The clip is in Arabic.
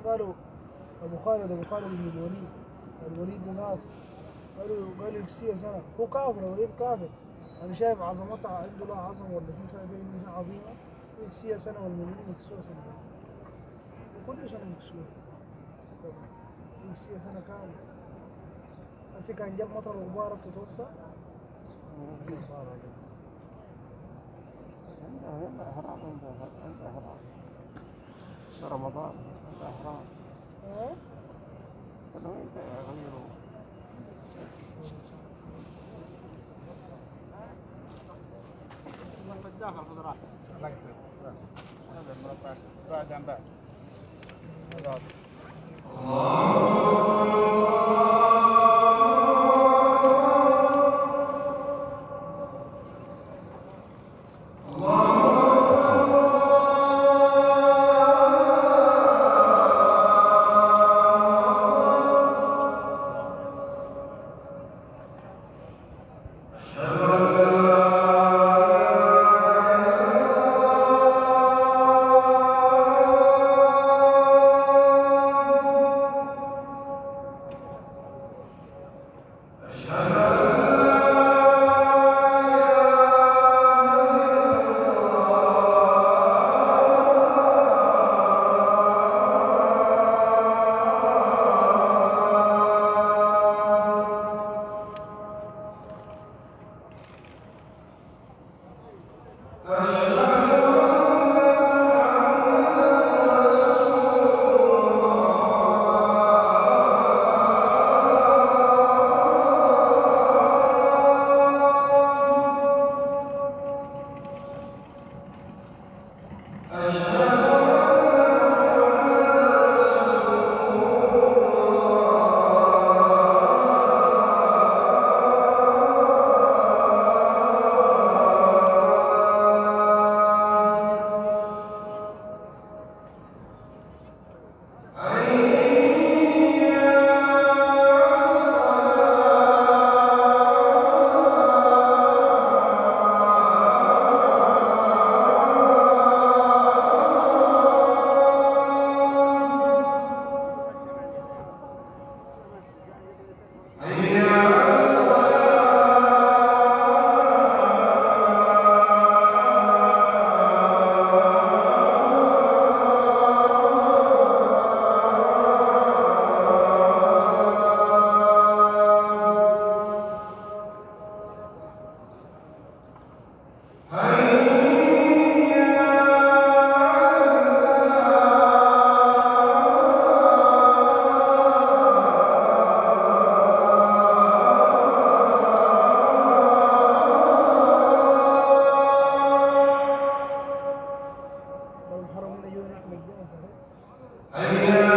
قالوا أبو خالد بن الوليد ده ناس قالوا يكسيه سنة. هو كافر، الوليد كافر. أنا شايف عظمتها عنده لها عظمة ولا في شايف إنها عظيمة. يكسيها سنة والمؤمنين يكسوها سنة، وكل سنة يكسوها. يكسيها سنة كاملة. هسي كان جاب مطر وغبارة تتوسع. عند إحرام، عند إحرام رمضان، عند إحرام سنوين يغيروا. في الداخل خضراء هذا المربع بعد عن بعد. أيوة.